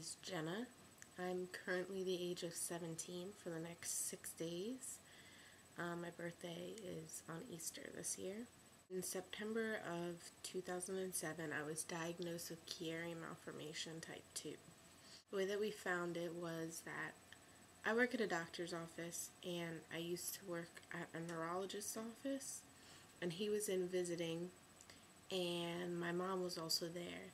is Jenna. I'm currently the age of 17 for the next 6 days. My birthday is on Easter this year. In September of 2007, I was diagnosed with Chiari Malformation type 2. The way that we found it was that I work at a doctor's office, and I used to work at a neurologist's office, and he was in visiting, and my mom was also there.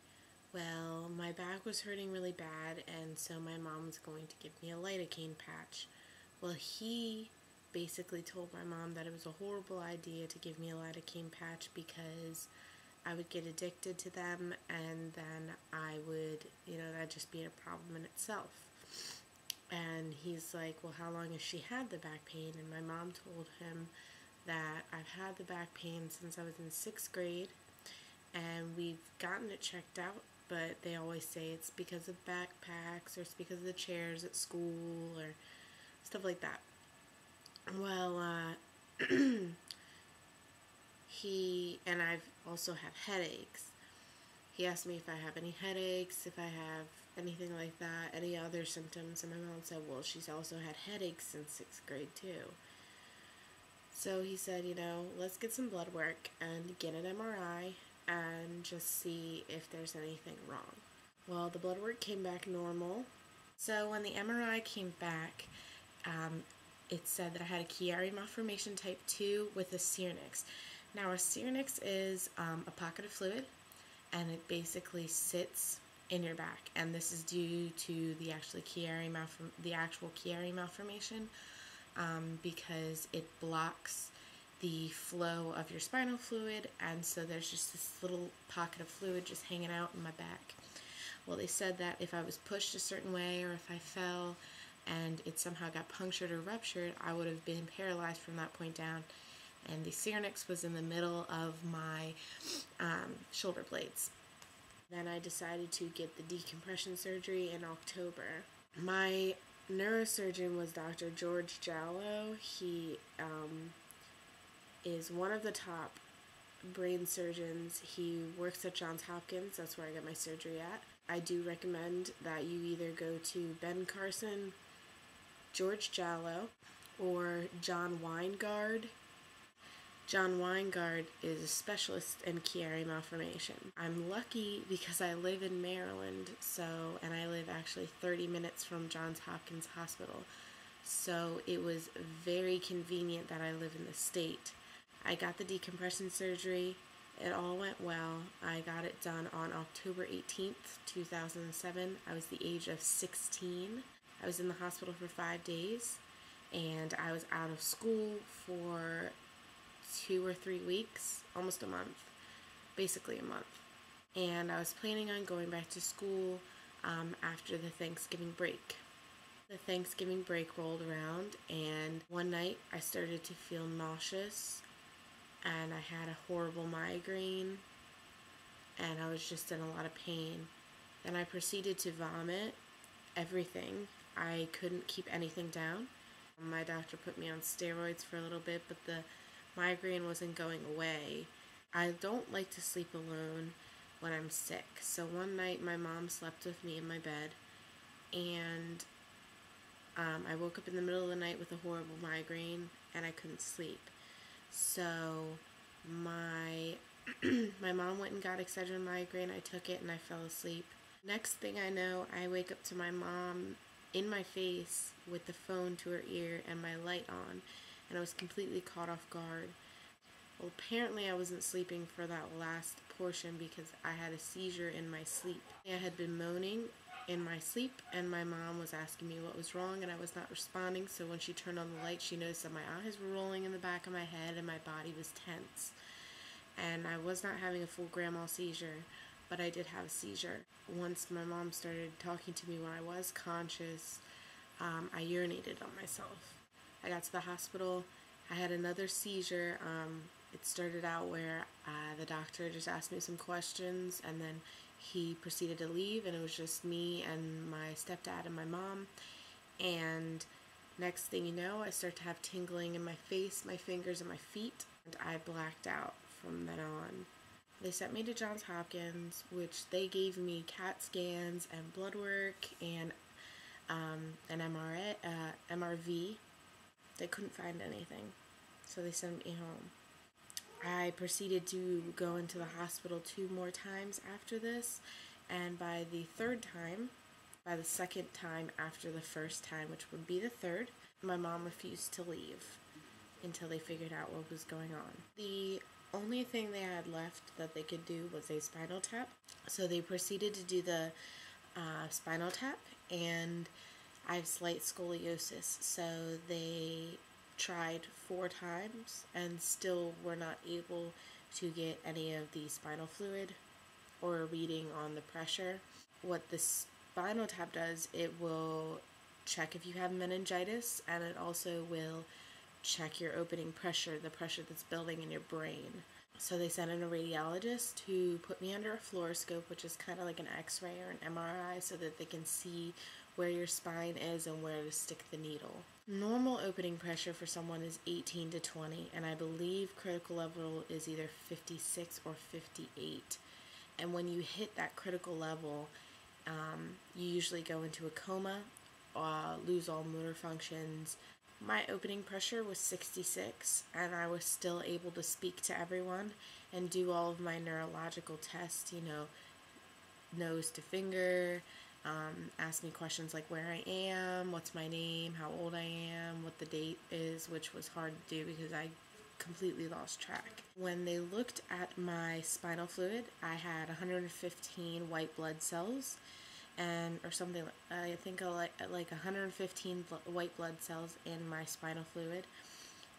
Well, my back was hurting really bad, and so my mom was going to give me a lidocaine patch. Well, he basically told my mom that it was a horrible idea to give me a lidocaine patch because I would get addicted to them, and then I would, that'd just be a problem in itself. And he's like, well, how long has she had the back pain? And my mom told him that I've had the back pain since I was in 6th grade, and we've gotten it checked out, but they always say it's because of backpacks or it's because of the chairs at school or stuff like that. Well, and I've also have headaches. He asked me if I have any headaches, if I have anything like that, any other symptoms, and my mom said, well, she's also had headaches since 6th grade too. So he said, let's get some blood work and get an MRI and just see if there's anything wrong. Well, the blood work came back normal. So when the MRI came back, it said that I had a Chiari Malformation type 2 with a syrinx. Now, a syrinx is a pocket of fluid, and it basically sits in your back, and this is due to the actual Chiari Malformation, because it blocks the flow of your spinal fluid, and so there's just this little pocket of fluid just hanging out in my back. Well, they said that if I was pushed a certain way or if I fell and it somehow got punctured or ruptured, I would have been paralyzed from that point down, and the syrinx was in the middle of my shoulder blades. Then I decided to get the decompression surgery in October. My neurosurgeon was Dr. George Jallow. He is one of the top brain surgeons. He works at Johns Hopkins. That's where I got my surgery at. I do recommend that you either go to Ben Carson, George Jallow, or John Weingard. John Weingard is a specialist in Chiari Malformation. I'm lucky because I live in Maryland, and I live actually 30 minutes from Johns Hopkins Hospital. So it was very convenient that I live in the state. I got the decompression surgery. It all went well. I got it done on October 18th, 2007. I was the age of 16. I was in the hospital for 5 days, and I was out of school for 2 or 3 weeks, almost a month, basically a month. And I was planning on going back to school after the Thanksgiving break. The Thanksgiving break rolled around, and one night I started to feel nauseous, and I had a horrible migraine, and I was just in a lot of pain. Then I proceeded to vomit everything. I couldn't keep anything down. My doctor put me on steroids for a little bit, but the migraine wasn't going away. I don't like to sleep alone when I'm sick, so one night my mom slept with me in my bed, and I woke up in the middle of the night with a horrible migraine, and I couldn't sleep. So my mom went and got Excedrin migraine. I took it and I fell asleep. Next thing I know, I wake up to my mom in my face with the phone to her ear and my light on, and I was completely caught off guard. Well, apparently I wasn't sleeping for that last portion because I had a seizure in my sleep. I had been moaning in my sleep, and my mom was asking me what was wrong, and I was not responding, so when she turned on the light, she noticed that my eyes were rolling in the back of my head and my body was tense. And I was not having a full grand mal seizure, but I did have a seizure. Once my mom started talking to me when I was conscious, I urinated on myself. I got to the hospital. I had another seizure. It started out where the doctor just asked me some questions, and then he proceeded to leave, and it was just me and my stepdad and my mom. And next thing you know, I start to have tingling in my face, my fingers, and my feet, and I blacked out from then on. They sent me to Johns Hopkins, which they gave me CAT scans and blood work and an MRV. They couldn't find anything, so they sent me home. I proceeded to go into the hospital 2 more times after this, and by the second time after the first time, which would be the third, my mom refused to leave until they figured out what was going on. The only thing they had left that they could do was a spinal tap, so they proceeded to do the spinal tap, and I have slight scoliosis, so they tried 4 times and still were not able to get any of the spinal fluid or a reading on the pressure. What the spinal tap does, it will check if you have meningitis, and it also will check your opening pressure, the pressure that's building in your brain. So they sent in a radiologist who put me under a fluoroscope, which is kind of like an x-ray or an MRI, so that they can see where your spine is and where to stick the needle. Normal opening pressure for someone is 18 to 20, and I believe critical level is either 56 or 58. And when you hit that critical level, you usually go into a coma, lose all motor functions. My opening pressure was 66, and I was still able to speak to everyone and do all of my neurological tests, nose to finger, ask me questions like where I am, what's my name, how old I am, what the date is, which was hard to do because I completely lost track. When they looked at my spinal fluid, I had 115 white blood cells, or something, I think like 115 white blood cells in my spinal fluid,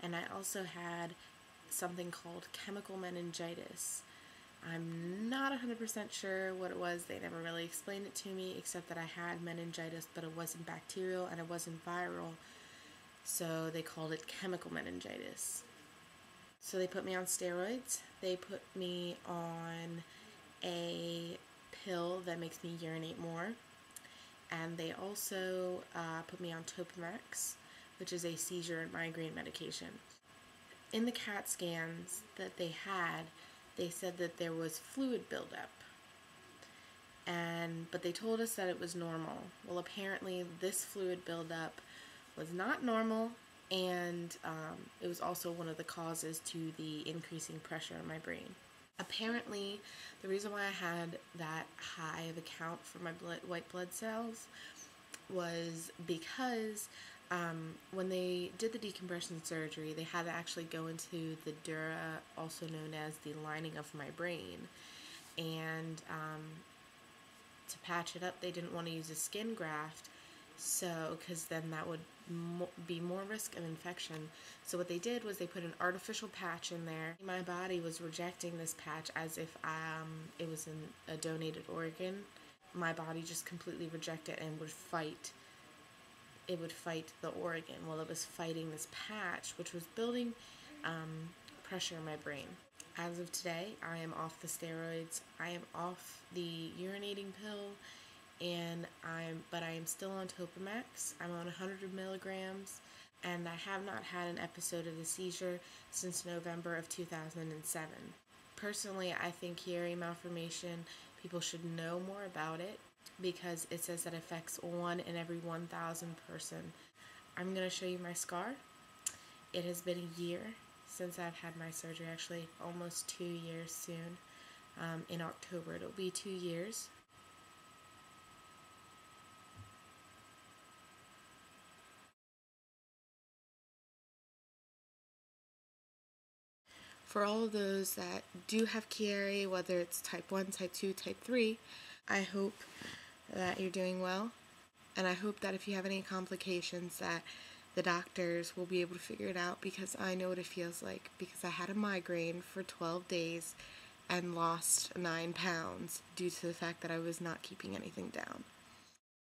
and I also had something called chemical meningitis. I'm not 100% sure what it was. They never really explained it to me, except that I had meningitis, but it wasn't bacterial and it wasn't viral, so they called it chemical meningitis. So they put me on steroids. They put me on a pill that makes me urinate more, and they also put me on Topamax, which is a seizure and migraine medication. In the CAT scans that they had, they said that there was fluid buildup, but they told us that it was normal. Well, apparently this fluid buildup was not normal, and it was also one of the causes to the increasing pressure in my brain. Apparently, the reason why I had that high of a count for my white blood cells was because when they did the decompression surgery, they had to actually go into the dura, also known as the lining of my brain, and to patch it up, they didn't want to use a skin graft, so because then that would be more risk of infection. So what they did was they put an artificial patch in there. My body was rejecting this patch as if it was a donated organ. My body just completely rejected it and would fight. It would fight the organ. Well, it was fighting this patch, which was building pressure in my brain. As of today, I am off the steroids. I am off the urinating pill, but I am still on Topamax. I'm on 100 milligrams, and I have not had an episode of the seizure since November of 2007. Personally, I think Chiari Malformation, people should know more about it because it says that it affects 1 in every 1,000 person. I'm going to show you my scar. It has been a year since I've had my surgery, actually almost 2 years soon. In October, it'll be 2 years. For all of those that do have Chiari, whether it's type 1, type 2, type 3, I hope that you're doing well, and I hope that if you have any complications that the doctors will be able to figure it out, because I know what it feels like, because I had a migraine for 12 days and lost 9 pounds due to the fact that I was not keeping anything down.